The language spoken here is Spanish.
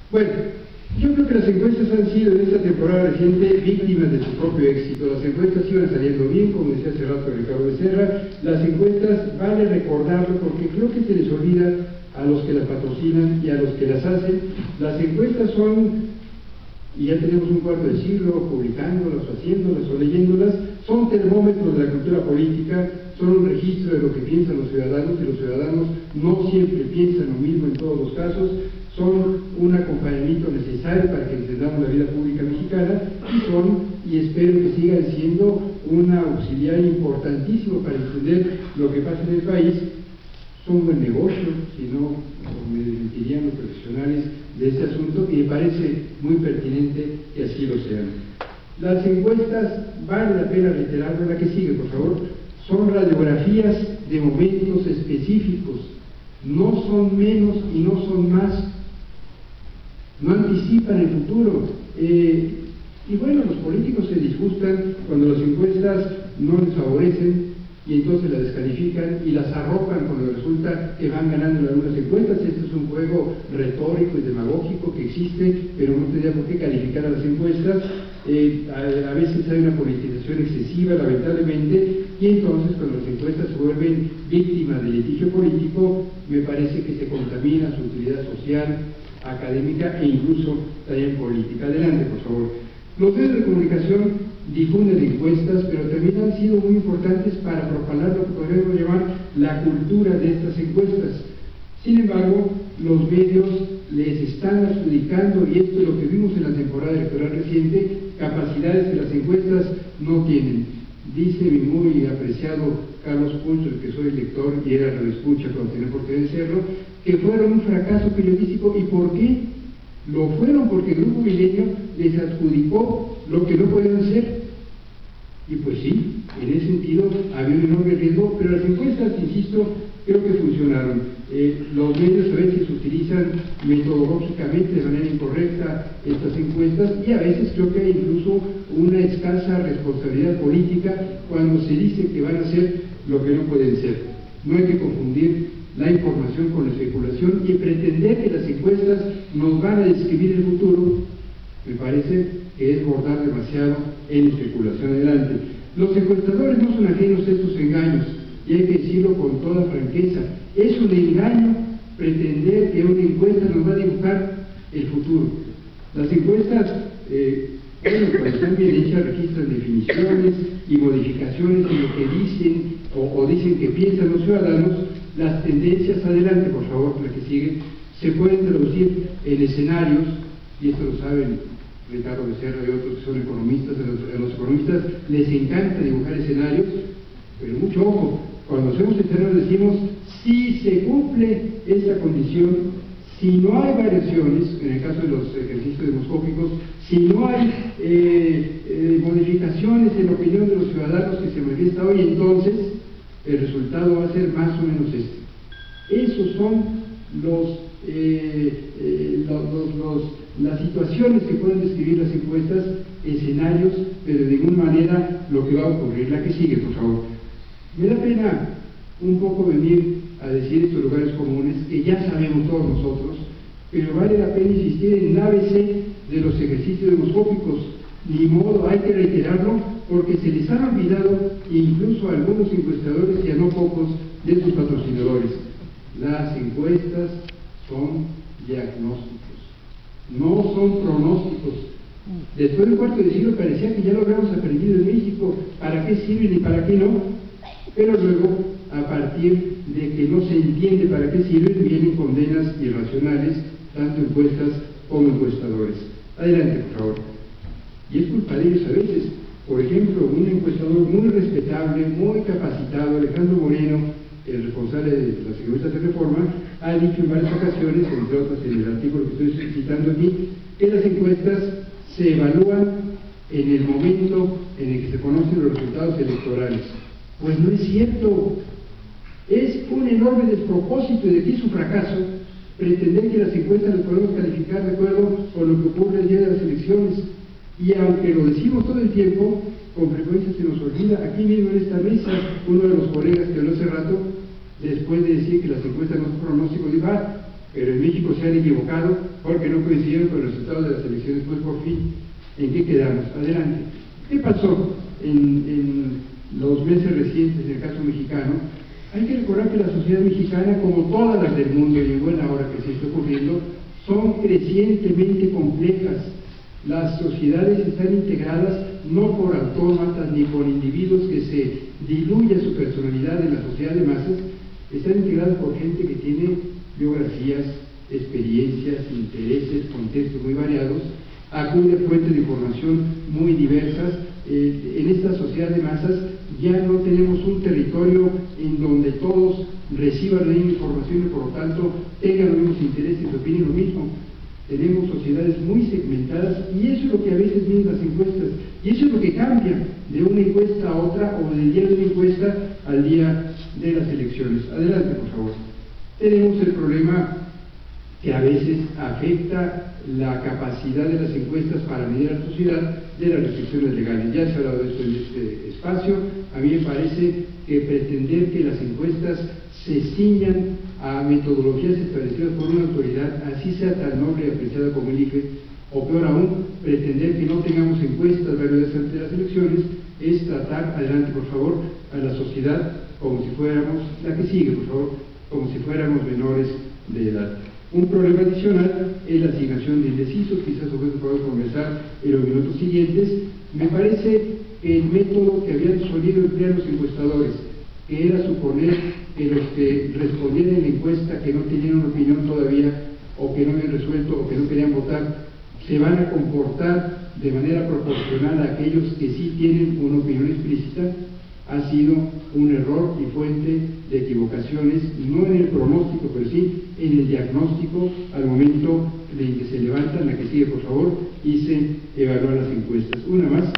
Bueno, yo creo que las encuestas han sido en esta temporada reciente víctimas de su propio éxito. Las encuestas iban saliendo bien, como decía hace rato Ricardo Becerra. Las encuestas, vale recordarlo porque creo que se les olvida a los que las patrocinan y a los que las hacen. Las encuestas son, y ya tenemos un cuarto de siglo publicándolas, o haciéndolas o leyéndolas, son termómetros de la cultura política, son un registro de lo que piensan los ciudadanos, y los ciudadanos no siempre piensan lo mismo en todos los casos, son un acompañamiento necesario para que entendamos la vida pública mexicana, y espero que sigan siendo un auxiliar importantísimo para entender lo que pasa en el país. Son un buen negocio, si no me desmentirían los profesionales de este asunto, y me parece muy pertinente que así lo sean. Las encuestas, vale la pena reiterarlo, la que sigue, por favor, son radiografías de momentos específicos, no son menos y no son más, no anticipan el futuro. Y bueno, los políticos se disgustan cuando las encuestas no les favorecen y entonces las descalifican y las arropan cuando resulta que van ganando en algunas encuestas. Esto es un juego retórico y demagógico que existe, pero no tendría por qué calificar a las encuestas. A veces hay una politización excesiva, lamentablemente, y entonces cuando las encuestas se vuelven víctimas del litigio político, me parece que se contamina su utilidad social, académica e incluso también política. Adelante, por favor. Los medios de comunicación difunden encuestas, pero también han sido muy importantes para propagar lo que podríamos llamar la cultura de estas encuestas. Sin embargo, los medios les están adjudicando, y esto es lo que vimos en la temporada electoral reciente, capacidades que las encuestas no tienen. Dice mi muy apreciado Carlos Puch, del que soy lector y era radioescucha cuando tenía oportunidad de serlo, que fueron un fracaso periodístico. ¿Y por qué? Lo fueron porque el Grupo Milenio les adjudicó lo que no podían hacer. Y pues sí, en ese sentido había un enorme riesgo, pero las encuestas, insisto, creo que funcionaron. Los medios a veces utilizan metodológicamente de manera incorrecta estas encuestas, y a veces creo que hay incluso una escasa responsabilidad política cuando se dice que van a hacer lo que no pueden ser. No hay que confundir la información con la especulación, y pretender que las encuestas nos van a describir el futuro, me parece que es bordar demasiado en especulación. Adelante. Los encuestadores no son ajenos a estos engaños, y hay que decirlo con toda franqueza. Es un engaño pretender que una encuesta nos va a dibujar el futuro. Las encuestas, cuando están bien hechas, registran definiciones y modificaciones en lo que dicen o dicen que piensan los ciudadanos. Las tendencias, adelante por favor, la que sigue, se pueden traducir en escenarios, y esto lo saben Ricardo Becerra y otros que son economistas. A los economistas les encanta dibujar escenarios, pero mucho ojo, cuando hacemos escenarios decimos si se cumple esta condición, si no hay variaciones, en el caso de los ejercicios demoscópicos, si no hay modificaciones en la opinión de los ciudadanos que se manifiesta hoy, entonces el resultado va a ser más o menos este. Esos son las situaciones que pueden describir las encuestas, escenarios, pero de ninguna manera lo que va a ocurrir. La que sigue, por favor. Me da pena un poco venir a decir estos lugares comunes que ya sabemos todos nosotros, pero vale la pena insistir en el ABC de los ejercicios demoscópicos. Ni modo, hay que reiterarlo, porque se les han olvidado incluso a algunos encuestadores y a no pocos de sus patrocinadores. Las encuestas son diagnósticos, no son pronósticos. Después de un cuarto de siglo parecía que ya lo habíamos aprendido en México, para qué sirven y para qué no, pero luego, a partir de que no se entiende para qué sirven, vienen condenas irracionales, tanto encuestas como encuestadores. Adelante, por favor. Y es culpa de ellos a veces. Por ejemplo, un encuestador muy respetable, muy capacitado, Alejandro Moreno, el responsable de las encuestas de Reforma, ha dicho en varias ocasiones, entre otras en el artículo que estoy citando aquí, que las encuestas se evalúan en el momento en el que se conocen los resultados electorales. Pues no es cierto. Es un enorme despropósito, y de aquí su fracaso, pretender que las encuestas las podemos calificar de acuerdo con lo que ocurre el día de las elecciones. Y aunque lo decimos todo el tiempo, con frecuencia se nos olvida. Aquí mismo en esta mesa, uno de los colegas que habló hace rato, después de decir que las encuestas no son pronósticos, dijo, pero en México se han equivocado porque no coincidieron con los resultados de las elecciones. Pues por fin, ¿en qué quedamos? Adelante. ¿Qué pasó en los meses recientes en el caso mexicano? Hay que recordar que la sociedad mexicana, como todas las del mundo y en buena hora que se está ocurriendo, son crecientemente complejas. Las sociedades están integradas no por autómatas ni por individuos que se diluya su personalidad en la sociedad de masas, están integradas por gente que tiene biografías, experiencias, intereses, contextos muy variados, acude a fuentes de información muy diversas. En esta sociedad de masas ya no tenemos un territorio en donde todos reciban la misma información y por lo tanto tengan los mismos intereses y opinen lo mismo. Tenemos sociedades muy segmentadas y eso es lo que a veces vienen las encuestas, y eso es lo que cambia de una encuesta a otra o del día de una encuesta al día de las elecciones. Adelante, por favor. Tenemos el problema que a veces afecta la capacidad de las encuestas para medir a la sociedad de las restricciones legales. Ya se ha hablado de esto en este espacio. A mí me parece que pretender que las encuestas se ciñan a metodologías establecidas por una autoridad, así sea tan noble y apreciada como el IFE, o peor aún, pretender que no tengamos encuestas válidas ante las elecciones, es tratar, adelante por favor, a la sociedad como si fuéramos, la que sigue por favor, como si fuéramos menores de edad. Un problema adicional es la asignación de indecisos, quizás sobre eso podemos conversar en los minutos siguientes. Me parece que el método que habían solido emplear los encuestadores, que era suponer que los que respondían en la encuesta que no tenían una opinión todavía, o que no habían resuelto, o que no querían votar, se van a comportar de manera proporcional a aquellos que sí tienen una opinión explícita, ha sido un error y fuente de equivocaciones, no en el pronóstico, pero sí en el diagnóstico al momento de que se levantan. La que sigue, por favor, y se evalúan las encuestas. Una más.